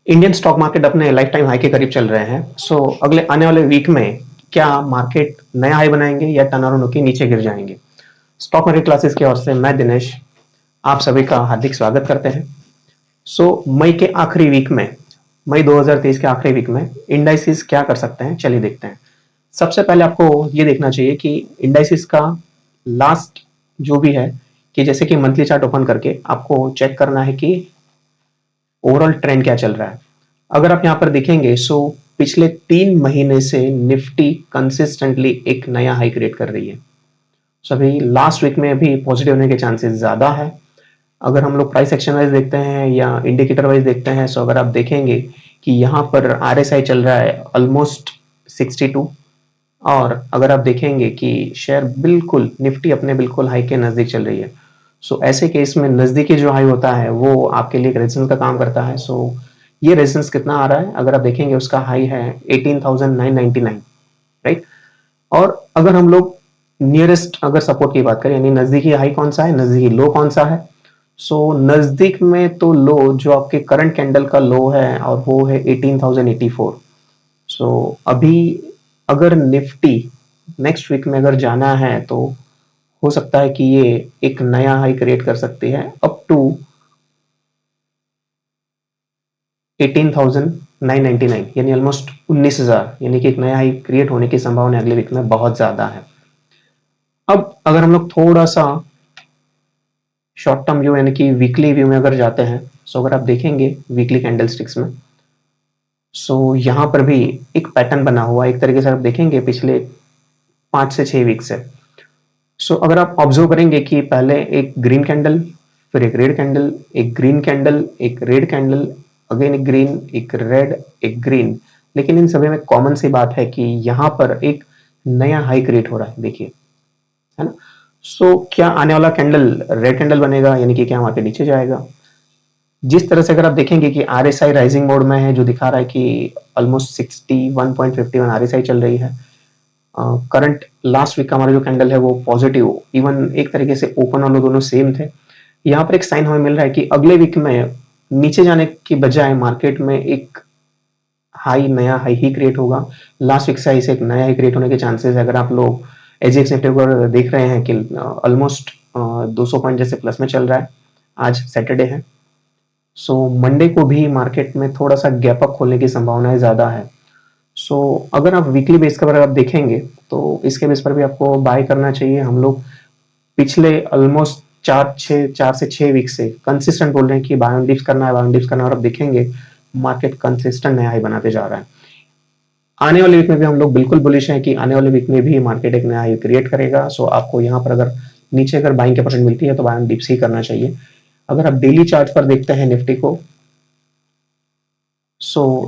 Indian stock market अपने life time high के करीब चल रहे हैं। अगले आने वाले वीक में क्या मार्केट नया हाई बनाएंगे या टर्न अराउंड होकर नीचे गिर जाएंगे? स्टॉक मार्केट क्लासेस की ओर से मैं दिनेश आप सभी का हार्दिक स्वागत करते हैं। मई के आखिरी वीक में, मई 2023 के आखिरी वीक में इंडाइसिस क्या कर सकते हैं, चलिए देखते हैं। सबसे पहले आपको ये देखना चाहिए कि इंडाइसिस का लास्ट जो भी है, कि जैसे कि मंथली चार्ट ओपन करके आपको चेक करना है कि ओवरऑल ट्रेंड क्या चल रहा है। अगर आप यहाँ पर देखेंगे पिछले 3 महीने से निफ्टी कंसिस्टेंटली एक नया हाई क्रिएट कर रही है। अभी लास्ट वीक में भी पॉजिटिव होने के चांसेस ज्यादा है। अगर हम लोग प्राइस एक्शन वाइज देखते हैं या इंडिकेटर वाइज देखते हैं, अगर आप देखेंगे कि यहाँ पर RSI चल रहा है ऑलमोस्ट 62, और अगर आप देखेंगे कि शेयर बिल्कुल निफ्टी अपने बिल्कुल हाई के नजदीक चल रही है। ऐसे केस में नजदीकी जो हाई होता है वो आपके लिए एक रेजिस्टेंस का काम करता है। ये रेजिस्टेंस कितना आ रहा है, अगर आप देखेंगे उसका हाई है 18,999, राइट। और अगर हम लोग नियरेस्ट अगर सपोर्ट की बात करें, यानी नजदीकी हाई कौन सा है, नजदीकी लो कौन सा है, नजदीक में तो लो जो आपके करंट कैंडल का लो है और वो है 18,084। अभी अगर निफ्टी नेक्स्ट वीक में अगर जाना है तो हो सकता है कि ये एक नया हाई क्रिएट कर सकती है अप टू 18,999, यानी ऑलमोस्ट 19,000, यानी कि एक नया हाई क्रिएट होने की संभावना अगले वीक में बहुत ज्यादा है। अब अगर हम लोग थोड़ा सा शॉर्ट टर्म व्यू यानी कि वीकली व्यू में अगर जाते हैं, अगर आप देखेंगे वीकली कैंडल स्टिक्स में, यहां पर भी एक पैटर्न बना हुआ है। एक तरीके से आप देखेंगे पिछले 5 से 6 वीक से। अगर आप ऑब्जर्व करेंगे कि पहले एक ग्रीन कैंडल, फिर एक रेड कैंडल, एक ग्रीन कैंडल, एक रेड कैंडल, अगेन एक ग्रीन, एक रेड, एक ग्रीन, लेकिन इन सभी में कॉमन सी बात है कि यहां पर एक नया हाई क्रिएट हो रहा है, देखिए, है ना। क्या आने वाला कैंडल रेड कैंडल बनेगा, यानी कि क्या मार्केट नीचे जाएगा? जिस तरह से अगर आप देखेंगे कि RSI राइजिंग मोड में है, जो दिखा रहा है कि ऑलमोस्ट 61.51 RSI चल रही है। करंट लास्ट वीक का हमारा जो कैंडल है वो पॉजिटिव, इवन एक तरीके से ओपन और दोनों सेम थे। यहाँ पर एक साइन हमें मिल रहा है कि अगले वीक में नीचे जाने की बजाय मार्केट में एक हाई, नया हाई ही क्रिएट होगा। लास्ट वीक से एक नया हाई क्रिएट होने के चांसेस है। अगर आप लोग एजीएक्स निफ्टी पर देख रहे हैं कि ऑलमोस्ट 200 पॉइंट जैसे प्लस में चल रहा है, आज सैटरडे है। मंडे को भी मार्केट में थोड़ा सा गैप अप खोलने की संभावनाएं ज्यादा है। अगर आप वीकली बेस पर आप देखेंगे तो इसके बेस पर भी आपको बाय करना चाहिए। हम लोग पिछले ऑलमोस्ट 4 से 6 वीक से कंसिस्टेंट बोल रहे हैं कि बाय ऑन डिप्स करना है, बाय ऑन डिप्स करना है, और अब देखेंगे मार्केट कंसिस्टेंट नया हाई बनाते जा रहा है। आने वाले वीक में भी हम लोग बिल्कुल बुलिश हैं कि आने वाले वीक में भी मार्केट एक नया हाई क्रिएट करेगा। आपको यहाँ पर अगर नीचे अगर बाइंग कैपेसिटी मिलती है तो बाय ऑन डिप्स ही करना चाहिए। अगर आप डेली चार्ट पर देखते हैं निफ्टी को,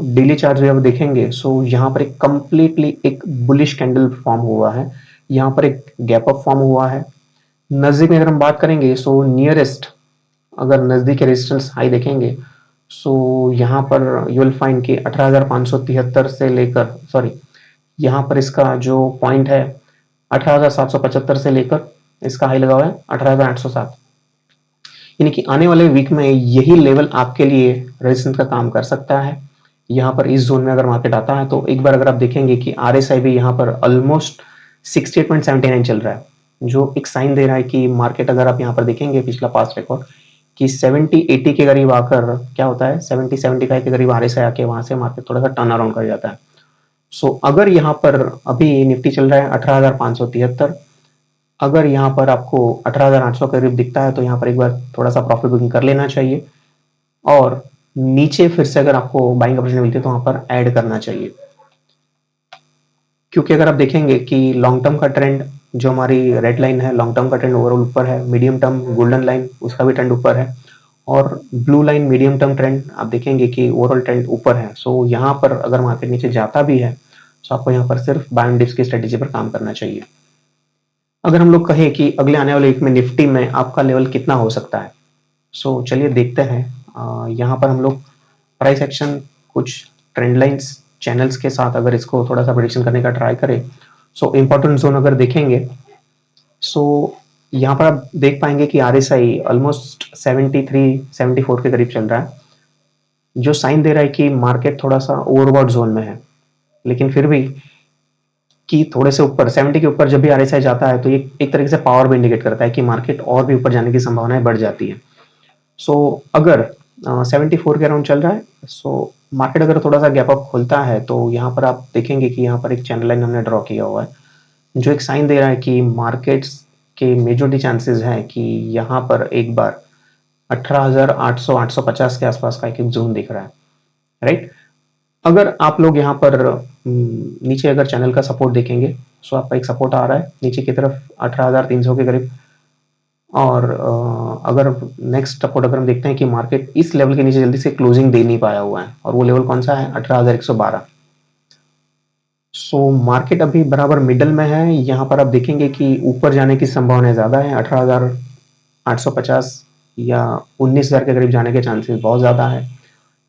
डेली चार्ट जब देखेंगे यहाँ पर एक कंप्लीटली एक बुलिश कैंडल फॉर्म हुआ है। यहाँ पर एक गैप अप फॉर्म हुआ है। नजदीक में अगर हम बात करेंगे नियरेस्ट अगर नजदीक रेजिस्टेंस हाई देखेंगे, यहाँ पर यू विल फाइंड कि 18,573 से लेकर, सॉरी, यहाँ पर इसका जो पॉइंट है 18,775 से लेकर इसका हाई लगा हुआ है 18,807, यानी कि आने वाले वीक में यही लेवल आपके लिए रेजिस्टेंस का काम कर सकता है। यहाँ पर इस जोन में अगर मार्केट आता है तो एक बार अगर आप देखेंगे कि RSI भी यहाँ पर ऑलमोस्ट 68.79 चल रहा है, जो एक साइन दे रहा है कि मार्केट, अगर आप यहाँ पर देखेंगे पिछला पास्ट रिकॉर्ड, कि 70-80 के करीब आकर क्या होता है, 70-75 के करीब RSI आके वहां से मार्केट थोड़ा सा टर्न अराउंड कर जाता है। अगर यहाँ पर अभी निफ्टी चल रहा है 18,573, अगर यहाँ पर आपको 18,800 के करीब दिखता है तो यहाँ पर एक बार थोड़ा सा प्रॉफिट बुकिंग कर लेना चाहिए, और नीचे फिर से अगर आपको बाइंग अपॉर्चुनिटी मिलती है तो वहां पर ऐड करना चाहिए। क्योंकि अगर आप देखेंगे कि लॉन्ग टर्म का ट्रेंड, जो हमारी रेड लाइन है, लॉन्ग टर्म का ट्रेंड ओवरऑल ऊपर है, मीडियम टर्म गोल्डन लाइन उसका भी ट्रेंड ऊपर है, और blue line medium term trend आप देखेंगे कि ओवरऑल ट्रेंड ऊपर है। यहाँ पर अगर मार्केट नीचे जाता भी है तो आपको यहाँ पर सिर्फ बाय एंड डिप्स की स्ट्रेटेजी पर काम करना चाहिए। अगर हम लोग कहें कि अगले आने वाले वीक में निफ्टी में आपका लेवल कितना हो सकता है, चलिए देखते हैं। यहाँ पर हम लोग प्राइस एक्शन, कुछ ट्रेंड लाइंस, चैनल्स के साथ अगर इसको थोड़ा सा प्रेडिक्शन करने का ट्राई करें, इंपॉर्टेंट जोन अगर देखेंगे, यहाँ पर आप देख पाएंगे कि RSI ऑलमोस्ट 73-74 के करीब चल रहा है। जो साइन दे रहा है कि मार्केट थोड़ा सा ओवरबॉट जोन में है, लेकिन फिर भी कि थोड़े से ऊपर 70 के ऊपर जब भी आरएसआई जाता है तो ये एक तरीके से पावर भी इंडिकेट करता है कि मार्केट और भी ऊपर जाने की संभावनाएं बढ़ जाती है। सो अगर 74 के अराउंड चल रहा है, सो मार्केट अगर थोड़ा सा गैप अप खुलता है तो यहाँ पर आप देखेंगे कि यहाँ पर एक चैनल लाइन हमने ड्रॉ किया हुआ है, जो एक साइन दे रहा है कि मार्केट्स के मेजॉरिटी चांसेस हैं कि यहाँ पर एक बार 18,800 850 के आसपास का एक जोन दिख रहा है, राइट। अगर आप लोग यहाँ पर नीचे अगर चैनल का सपोर्ट देखेंगे, सो आपका एक सपोर्ट आ रहा है नीचे की तरफ 18,300 के करीब, और अगर नेक्स्ट सपोर्ट अगर हम देखते हैं कि मार्केट इस लेवल के नीचे जल्दी से क्लोजिंग दे नहीं पाया हुआ है, और वो लेवल कौन सा है 18,112। सो मार्केट अभी बराबर मिडल में है, यहाँ पर आप देखेंगे कि ऊपर जाने की संभावना ज्यादा है, 18,850 या 19,000 के करीब जाने के चांसेस बहुत ज्यादा है।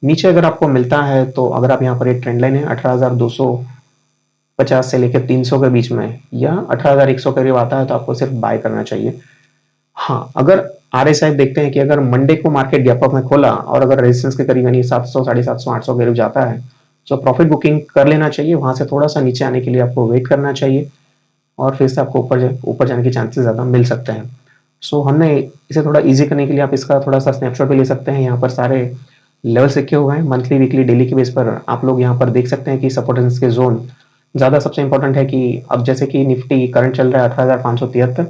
नीचे अगर आपको मिलता है तो अगर आप यहाँ पर एक ट्रेंड लाइन है 18,250 से लेकर 300 के बीच में, या 18,100 के करीब आता है तो आपको सिर्फ बाय करना चाहिए। हाँ, अगर आरएसआई देखते हैं कि अगर मंडे को मार्केट गैप अप में खोला और अगर रेजिस्टेंस के करीब यानी 700 750 800 के करीब जाता है तो प्रॉफिट बुकिंग कर लेना चाहिए। वहां से थोड़ा सा नीचे आने के लिए आपको वेट करना चाहिए और फिर से आपको ऊपर जाने के चांसेस ज्यादा मिल सकते हैं। सो हमने इसे थोड़ा इजी करने के लिए आप इसका थोड़ा सा स्नैपशॉट भी ले सकते हैं। यहाँ पर सारे लेवल्स लिखे हुए हैं मंथली वीकली डेली के बेस पर, आप लोग यहाँ पर देख सकते हैं कि सपोर्ट रेजिस्टेंस के जोन ज्यादा सबसे इंपॉर्टेंट है कि अब जैसे कि निफ्टी करंट चल रहा है 18,573,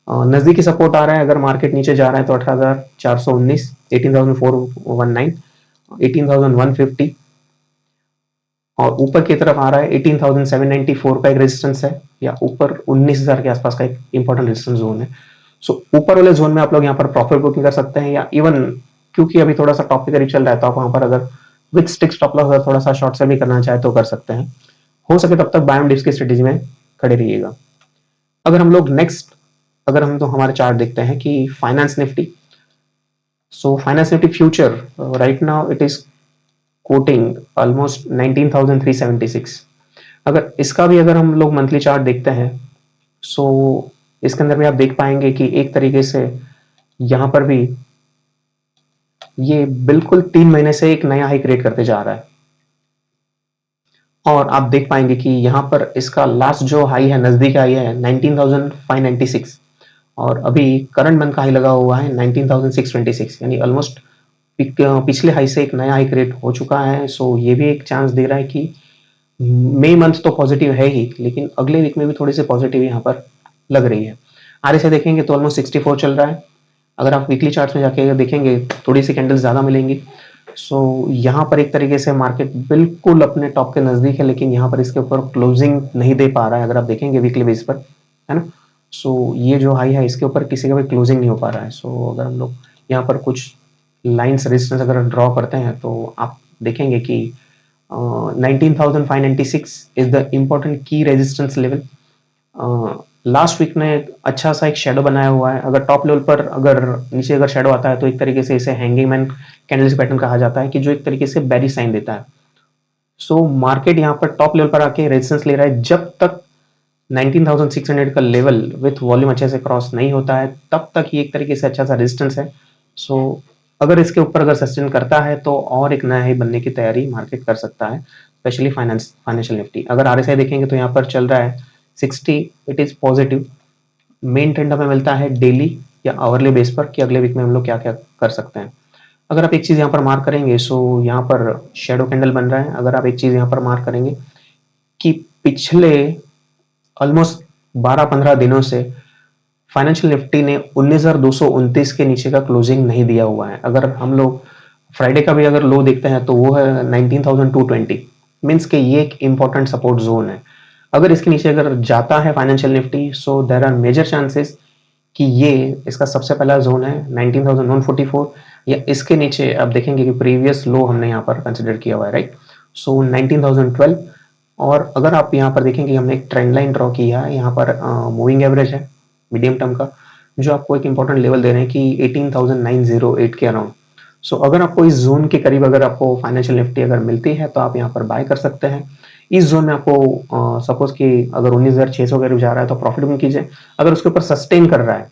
नजदीकी सपोर्ट आ रहा है अगर मार्केट नीचे जा रहा है तो 18,419, 18,419, 18,150, और ऊपर की तरफ आ रहा है 18,794 का एक रेजिस्टेंस है, या ऊपर 19,000 के आसपास का एक इंपॉर्टेंट रेजिस्टेंस जोन है। सो ऊपर वाले जोन में आप लोग यहाँ पर प्रॉफिट बुकिंग कर सकते हैं, या इवन क्योंकि अभी थोड़ा सा टॉप के करीब चल रहा है तो आप वहां पर अगर विद स्टिक स्टॉप लॉस अगर थोड़ा सा शॉर्ट से भी करना चाहे तो कर सकते हैं। हो सके तब तक बाय ऑन डिप्स की स्ट्रेटेजी में खड़े रहिएगा। अगर हम लोग नेक्स्ट अगर हम तो हमारे चार्ट देखते हैं कि finance Nifty, so finance Nifty future right now it is coating almost 19,376। अगर इसका भी अगर हम लोग मंथली चार्ट देखते हैं, सो इसके अंदर भी आप देख पाएंगे कि एक तरीके से यहां पर भी ये बिल्कुल 3 महीने से एक नया हाई क्रिएट करते जा रहा है, और आप देख पाएंगे कि यहां पर इसका लास्ट जो हाई है नजदीक हाई है 19,596, और अभी करंट मंथ का हाई लगा हुआ है 19,626, यानी ऑलमोस्ट पिछले हाई से एक नया हाई क्रिएट हो चुका है। सो ये भी एक चांस दे रहा है कि मई मंथ तो पॉजिटिव है ही, लेकिन अगले वीक में भी थोड़ी सी पॉजिटिव यहाँ पर लग रही है। आरएसआई देखेंगे तो ऑलमोस्ट 64 चल रहा है। अगर आप वीकली चार्ट में जाके देखेंगे थोड़ी सी कैंडल्स ज्यादा मिलेंगी। सो यहाँ पर एक तरीके से मार्केट बिल्कुल अपने टॉप के नजदीक है, लेकिन यहाँ पर इसके ऊपर क्लोजिंग नहीं दे पा रहा है। अगर आप देखेंगे वीकली बेस पर, है ना, सो ये जो हाई है इसके ऊपर किसी का भी क्लोजिंग नहीं हो पा रहा है। सो अगर हम लोग यहाँ पर कुछ लाइन्स रेजिस्टेंस अगर ड्रॉ करते हैं तो आप देखेंगे कि 19,596 इज द इम्पोर्टेंट की रेजिस्टेंस लेवल। लास्ट वीक में अच्छा सा एक शेडो बनाया हुआ है। अगर टॉप लेवल पर अगर नीचे अगर शेडो आता है तो एक तरीके से इसे हैंगिंग मैन कैंडल्स पैटर्न कहा जाता है, कि जो एक तरीके से बेरिश साइन देता है। सो मार्केट यहाँ पर टॉप लेवल पर आके रेजिस्टेंस ले रहा है। जब तक 19,600 का लेवल विथ वॉल्यूम अच्छे से क्रॉस नहीं होता है तब तक ये एक तरीके से अच्छा सा रेजिस्टेंस है। सो अगर इसके ऊपर अगर सस्टेन करता है तो और एक नया हाई बनने की तैयारी मार्केट कर सकता है, स्पेशली फाइनेंशियल निफ्टी। अगर आरएसआई देखेंगे तो यहाँ पर चल रहा है 60, it is positive. Main trend हमें मिलता है डेली या आवरली बेस पर कि अगले वीक में हम लोग क्या क्या कर सकते हैं। अगर आप एक चीज यहाँ पर मार्क करेंगे, सो यहाँ पर शेडो कैंडल बन रहा है। अगर आप एक चीज यहाँ पर मार्क करेंगे कि पिछले ऑलमोस्ट 12-15 दिनों से फाइनेंशियल निफ्टी ने 19,229 के नीचे का क्लोजिंग नहीं दिया हुआ है। अगर हम लोग फ्राइडे का भी अगर लो देखते हैं तो वो है 19,220, मीन्स के ये एक इंपॉर्टेंट सपोर्ट जोन है। अगर इसके नीचे अगर जाता है financial Nifty, so there are major chances कि ये इसका सबसे पहला जोन है 19,144, या इसके नीचे आप देखेंगे कि प्रीवियस लो हमने यहाँ पर कंसिडर किया हुआ है, राइट। सो 19,012, और अगर आप यहाँ पर देखेंगे हमने एक ट्रेंड लाइन ड्रॉ किया है, यहाँ पर मूविंग एवरेज है मीडियम टर्म का, जो आपको एक इंपॉर्टेंट लेवल दे रहे हैं कि 18,908 के अराउंड। सो अगर आपको इस जोन के करीब अगर आपको फाइनेंशियल निफ्टी अगर मिलती है तो आप यहाँ पर बाय कर सकते हैं। इस जोन में आपको सपोज कि अगर 19,600 करीब जा रहा है तो प्रॉफिट बुकिंग कीजिए। अगर उसके ऊपर सस्टेन कर रहा है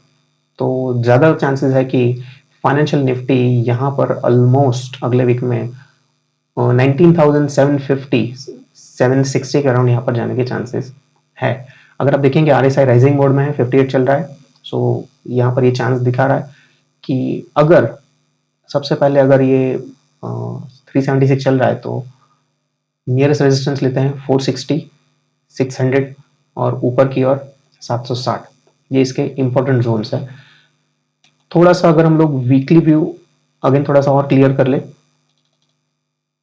तो ज्यादा चांसेस है कि फाइनेंशियल निफ्टी यहाँ पर ऑलमोस्ट अगले वीक में 19,750 760 के अराउंड यहाँ पर जाने के चांसेस है। अगर आप देखेंगे RSI राइजिंग मोड में है, 58 चल रहा है। सो यहाँ पर ये चांस दिखा रहा है कि अगर सबसे पहले अगर ये 376 चल रहा है तो नियरेस्ट रेजिस्टेंस लेते हैं 460, 600 और ऊपर की ओर 760। ये इसके इंपॉर्टेंट जोन्स है। थोड़ा सा अगर हम लोग वीकली व्यू अगेन थोड़ा सा और क्लियर कर ले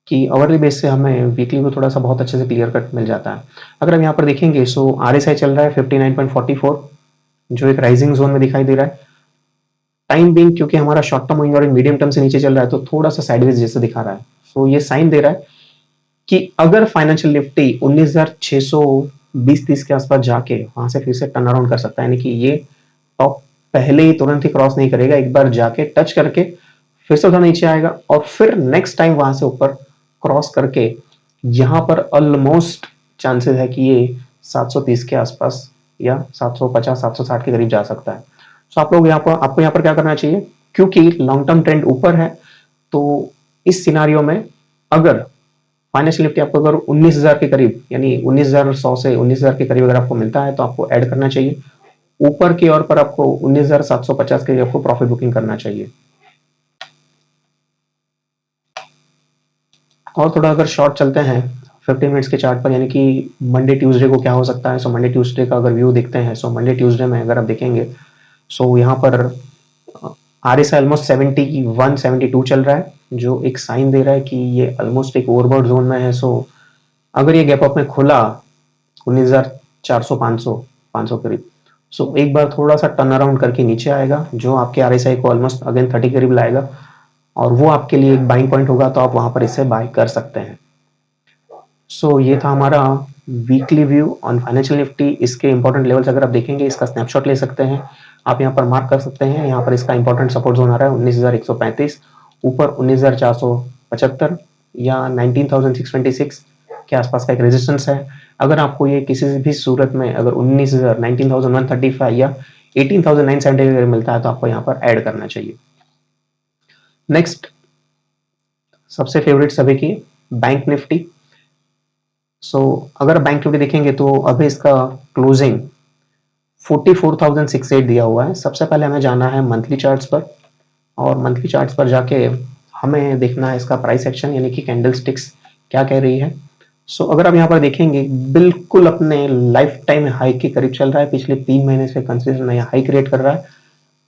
कि आवरली बेस से हमें वीकली व्यू थोड़ा सा बहुत अच्छे से क्लियर कट मिल जाता है। अगर हम यहाँ पर देखेंगे सो RSI चल रहा है 59.44 जो एक राइजिंग जोन में दिखाई दे रहा है। टाइम बिंग क्योंकि हमारा शॉर्ट टर्म और मीडियम टर्म से नीचे चल रहा है तो थोड़ा सा साइडवेज जैसे दिखा रहा है। सो ये साइन दे रहा है कि अगर फाइनेंशियल निफ्टी 19,620-30 के आसपास जाके वहां से फिर से टर्न अराउंड कर सकता है, यानी कि ये टॉप पहले ही तुरंत ही क्रॉस नहीं करेगा, एक बार जाके टच करके फिर से उधर नीचे आएगा और फिर नेक्स्ट टाइम वहां से ऊपर क्रॉस करके यहां पर ऑलमोस्ट चांसेस है कि ये 730 के आसपास या 750 760 के करीब जा सकता है। सो आप लोग आपको यहाँ पर क्या करना चाहिए, क्योंकि लॉन्ग टर्म ट्रेंड ऊपर है तो इस सिनारियो में अगर फाइनेंशियल निफ्टी आपको अगर 19,000 के करीब यानी 19,100 से 19,000 के करीब अगर आपको मिलता है तो आपको ऐड करना चाहिए। ऊपर की ओर पर आपको 19,750 के आपको प्रॉफिट बुकिंग करना चाहिए। और थोड़ा अगर शॉर्ट चलते हैं 15 मिनट्स के चार्ट पर, यानी कि मंडे ट्यूसडे को क्या हो सकता है। सो मंडे ट्यूसडे का अगर व्यू देखते हैं, सो मंडे ट्यूसडे में अगर आप देखेंगे सो यहाँ पर RSI ऑलमोस्ट 71 72 चल रहा है जो एक साइन दे रहा है कि ये ऑलमोस्ट एक ओवरबॉट जोन में है। सो अगर ये गैप अप में खुला 19,400 500 करीब, सो एक बार थोड़ा सा टर्न अराउंड करके नीचे आएगा जो आपके RSI को ऑलमोस्ट अगेन 30 करीब लाएगा और वो आपके लिए एक बाइंग पॉइंट होगा तो आप वहां पर इससे बाय कर सकते हैं। सो ये था हमारा weekly view on financial Nifty. इसके इंपॉर्टेंट लेवल्स अगर आप देखेंगे इसका स्नैपशॉट ले सकते हैं, आप यहाँ पर मार्क कर सकते हैं। यहाँ पर इसका इंपॉर्टेंट सपोर्ट जोन आ रहा है 19,135, ऊपर 19,475 या 19,626 के आसपास का एक रेजिस्टेंस है। अगर आपको ये किसी भी सूरत में अगर 19,000 19,135 या 18,970 मिलता है तो आपको यहाँ पर ऐड करना चाहिए। नेक्स्ट सबसे फेवरेट सभी की बैंक निफ्टी। सो अगर बैंक निफ्टी देखेंगे तो अभी इसका क्लोजिंग 44,608 दिया हुआ है। सबसे पहले हमें जाना है मंथली चार्ट्स पर और मंथली चार्ट्स पर जाके हमें देखना है इसका प्राइस एक्शन यानी कि कैंडल स्टिक्स क्या कह रही है। सो अगर आप यहाँ पर देखेंगे बिल्कुल अपने लाइफ टाइम हाई के करीब चल रहा है, पिछले 3 महीने से कंसिस्टेंट नया हाई क्रिएट कर रहा है।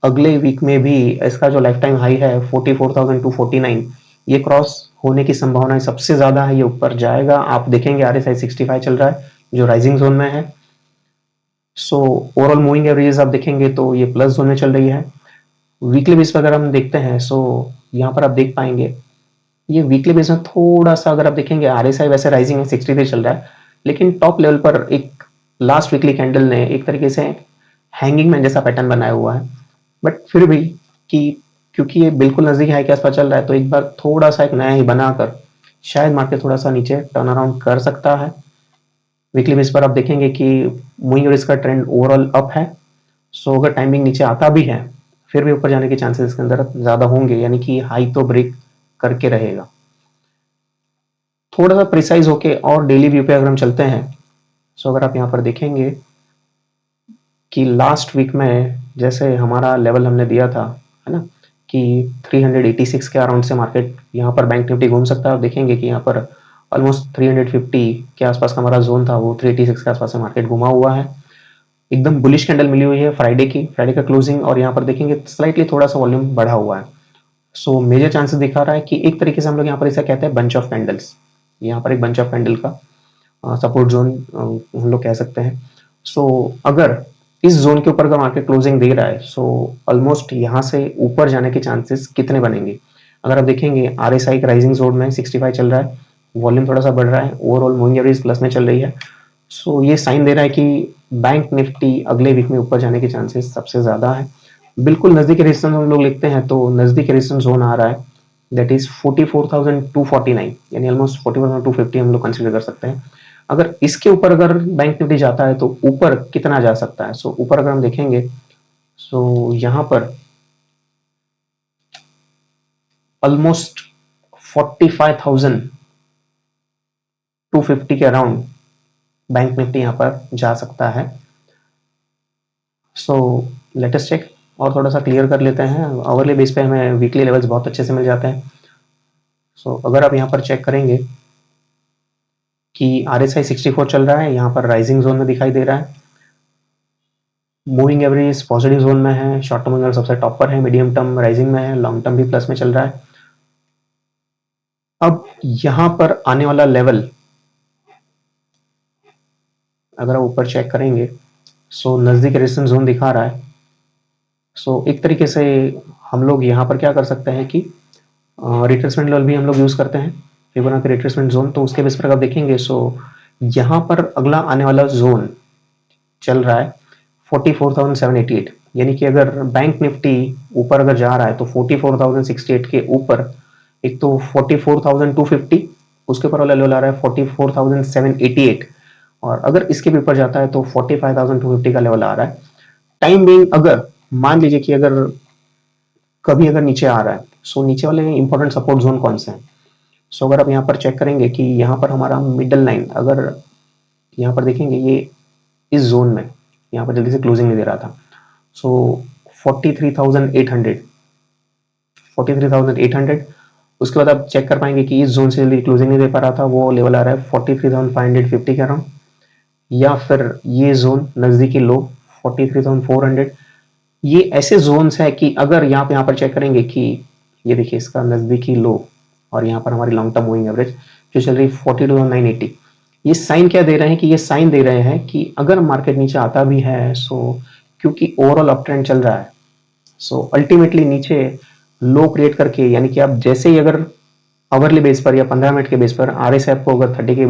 अगले वीक में भी इसका जो लाइफ टाइम हाई है 44,249 ये क्रॉस होने की संभावना सबसे ज्यादा है, ये ऊपर जाएगा। आप देखेंगे RSI 65 चल रहा है जो राइजिंग जोन में है। सो ओवरऑल मूविंग एवरेजेस आप देखेंगे तो ये प्लस जोन में चल रही है। वीकली बेस पर अगर हम देखते हैं सो यहाँ पर आप देख पाएंगे ये वीकली बेस में थोड़ा सा अगर आप देखेंगे RSI वैसे राइजिंग है 63 चल रहा है, लेकिन टॉप लेवल पर एक लास्ट वीकली कैंडल ने एक तरीके से हैंगिंग मैन जैसा पैटर्न बनाया हुआ है। बट फिर भी कि क्योंकि ये बिल्कुल नजदीक हाई के आसपास चल रहा है तो एक बार थोड़ा सा एक नया ही बनाकर शायद मार्केट थोड़ा सा नीचे टर्न अराउंड कर सकता है। वीकली बेस पर आप देखेंगे कि मूविंग एवरेज का ट्रेंड ओवरऑल अप है। सो अगर टाइमिंग नीचे आता भी है फिर भी ऊपर जाने के चांसेस इसके अंदर ज्यादा होंगे, यानी कि हाई तो ब्रेक करके रहेगा। थोड़ा सा प्रिसाइज होके और डेली व्यू पे अगर हम चलते हैं सो अगर आप यहाँ पर देखेंगे कि लास्ट वीक में जैसे हमारा लेवल हमने दिया था है ना कि 386 के अराउंड से मार्केट यहाँ पर बैंक निफ्टी घूम सकता है। आप देखेंगे कि यहाँ पर ऑलमोस्ट 350 के आसपास का हमारा जोन था, वो 386 के आसपास से मार्केट घुमा हुआ है। एकदम बुलिश कैंडल मिली हुई है फ्राइडे का क्लोजिंग और यहाँ पर देखेंगे स्लाइटली थोड़ा सा वॉल्यूम बढ़ा हुआ है। सो मेजर चांसेस दिखा रहा है कि एक तरीके से हम लोग यहाँ पर इसे कहते हैं बंच ऑफ कैंडल्स। यहाँ पर एक बंच ऑफ कैंडल का सपोर्ट जोन हम लोग कह सकते हैं। सो अगर इस जोन के ऊपर का मार्केट क्लोजिंग दे रहा है सो ऑलमोस्ट यहाँ से ऊपर जाने के चांसेस कितने बनेंगे। अगर आप देखेंगे RSI का राइजिंग जोन में 65 चल रहा है, वॉल्यूम थोड़ा सा बढ़ रहा है, ओवरऑल मूविंग एवरेज प्लस में चल रही है। सो ये साइन दे रहा है कि बैंक निफ्टी अगले वीक में ऊपर जाने के चांसेस सबसे ज्यादा है। बिल्कुल नजदीक रेजिस्टेंस हम लोग लिखते हैं तो नजदीक रेजिस्टेंस जोन आ रहा है दैट इज 44,249 यानी ऑलमोस्ट 44,250 हम लोग कंसीडर कर सकते हैं। अगर इसके ऊपर अगर बैंक निफ्टी जाता है तो ऊपर कितना जा सकता है। सो ऊपर अगर हम देखेंगे सो यहाँ पर ऑलमोस्ट 45,000 250 के अराउंड बैंक निफ्टी यहाँ पर जा सकता है। सो लेट अस चेक और थोड़ा सा क्लियर कर लेते हैं। आवरली बेस पे हमें वीकली लेवल्स बहुत अच्छे से मिल जाते हैं। सो अगर आप यहाँ पर चेक करेंगे कि RSI 64 चल रहा है, यहाँ पर राइजिंग जोन में दिखाई दे रहा है। मूविंग एवरेज पॉजिटिव जोन में है, शॉर्ट टर्म मूविंग सबसे टॉप पर है, मीडियम टर्म राइजिंग में है, लॉन्ग टर्म भी प्लस में चल रहा है। अब यहाँ पर आने वाला लेवल अगर आप ऊपर चेक करेंगे, सो नजदीक रेजिस्टेंस जोन दिखा रहा है। सो एक तरीके से हम लोग यहाँ पर क्या कर सकते हैं कि रिट्रेसमेंट लेवल भी हम लोग यूज करते हैं, फिबोनाची रिट्रेसमेंट जोन। तो उसके बेस पर आप देखेंगे, सो यहाँ पर अगला आने वाला जोन चल रहा है 44,788, यानी कि अगर बैंक निफ्टी ऊपर अगर जा रहा है तो 44,068 के ऊपर एक तो 44,250, उसके ऊपर वाला लेवल आ रहा है 44,788, और अगर इसके भी ऊपर जाता है तो 45,250 का लेवल आ रहा है। टाइम बीइंग अगर मान लीजिए कि अगर कभी अगर नीचे आ रहा है, सो नीचे वाले इंपॉर्टेंट सपोर्ट जोन कौन से हैं? सो अगर आप यहाँ पर चेक करेंगे कि यहाँ पर हमारा मिडल लाइन अगर यहाँ पर देखेंगे, ये इस जोन में यहाँ पर जल्दी से क्लोजिंग नहीं दे रहा था। सो 43,800 उसके बाद आप चेक कर पाएंगे कि इस जोन से जल्दी क्लोजिंग नहीं दे पा रहा था, वो लेवल आ रहा है 43,550 के अराउंड, या फिर ये जोन नजदीकी लो 43,400। ये ऐसे जोन्स है कि अगर यहाँ पर चेक करेंगे कि ये देखिए इसका नजदीकी लो और यहाँ पर हमारी लॉन्ग टर्म मूविंग एवरेज जो चल रही 42,980, ये साइन क्या दे रहे हैं कि ये साइन दे रहे हैं कि अगर मार्केट नीचे आता भी है, सो क्योंकि ओवरऑल अप ट्रेंड चल रहा है, सो अल्टीमेटली नीचे लो क्रिएट करके, यानी कि आप जैसे ही अगर आवरली बेस पर या 15 मिनट के बेस पर RSI आपको अगर 30 के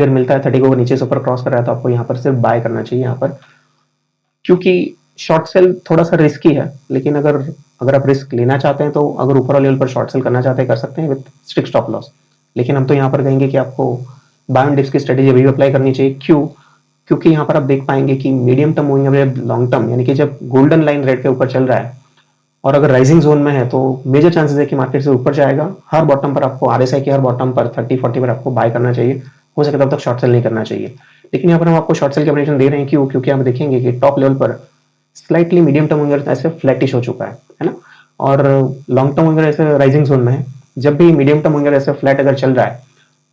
मिलता है, 30 को नीचे से ऊपर क्रॉस कर रहा है, तो आपको यहाँ पर सिर्फ बाय करना चाहिए यहाँ पर, क्योंकि शॉर्ट सेल थोड़ा सा रिस्की है। लेकिन अगर आप रिस्क लेना चाहते हैं तो अगर ऊपर वाले लेवल पर शॉर्ट सेल करना चाहते हैं कर सकते हैं विद स्ट्रिक्ट स्टॉप लॉस। लेकिन हम तो यहाँ पर कहेंगे कि आपको बाय एंड डिप्स की स्ट्रेटेजी अभी अप्लाई करनी चाहिए। क्यों? क्योंकि यहाँ पर आप देख पाएंगे कि medium term moving average, long term, यानी कि जब गोल्डन लाइन रेड के ऊपर चल रहा है और अगर राइजिंग जोन में है तो मेजर चांसेस है कि मार्केट से ऊपर जाएगा। हर बॉटम पर आपको RSI के हर बॉटम पर 30-40 पर आपको बाय करना चाहिए, हो सके तब तक शॉर्ट सेल नहीं करना चाहिए। लेकिन यहाँ पर हम आपको शॉर्ट सेल की ऑपरेशन दे रहे हैं। क्यों? क्योंकि आप देखेंगे कि टॉप लेवल पर स्लाइटली मीडियम टर्म मूविंग ऐसे फ्लैटिश हो चुका है ना, और लॉन्ग टर्म मूविंग ऐसे राइजिंग जोन में है। जब भी मीडियम टर्म मूविंग ऐसे फ्लैट अगर चल रहा है,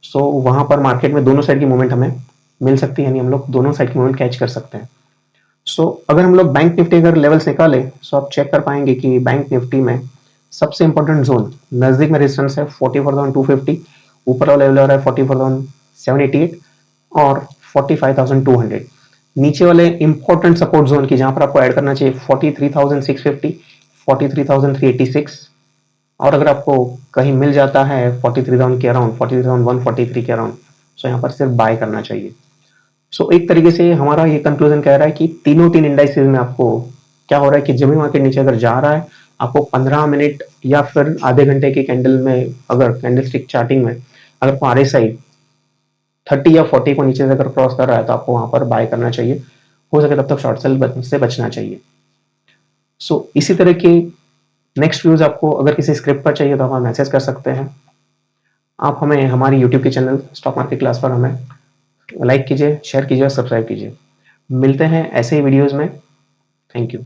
सो वहां पर मार्केट में दोनों साइड की मूवमेंट हमें मिल सकती है, यानी हम लोग दोनों साइड की मूवमेंट कैच कर सकते हैं। सो अगर हम लोग बैंक निफ्टी अगर लेवल्स निकाले, सो आप चेक कर पाएंगे कि बैंक निफ्टी में सबसे इंपॉर्टेंट जोन नजदीक में रेजिस्टेंस है 44,250, ऊपर वाला लेवल आ रहा है 44,788 और 45,200। नीचे वाले इंपॉर्टेंट सपोर्ट जोन की जहां पर आपको ऐड करना चाहिए 43,650, 43,386, और अगर आपको कहीं मिल जाता है 43,000 के अराउंड, 43,143 के अराउंड, सो यहाँ पर सिर्फ बाय करना चाहिए। सो एक तरीके से हमारा ये कंक्लूजन कह रहा है कि तीन इंडाइसेस में आपको क्या हो रहा है कि जब भी मार्केट नीचे अगर जा रहा है, आपको 15 मिनट या फिर आधे घंटे की कैंडल में, अगर कैंडल स्टिक चार्टिंग में अगर आपको RSI 30 या 40 को नीचे से अगर क्रॉस कर रहा है तो आपको वहां पर बाय करना चाहिए, हो सके तब तक शॉर्ट सेल से बचना चाहिए। सो इसी तरह के नेक्स्ट व्यूज आपको अगर किसी स्क्रिप्ट पर चाहिए तो आप मैसेज कर सकते हैं। आप हमें हमारी यूट्यूब के चैनल स्टॉक मार्केट क्लास पर हमें लाइक कीजिए, शेयर कीजिए और सब्सक्राइब कीजिए। मिलते हैं ऐसे ही वीडियोस में। Thank you.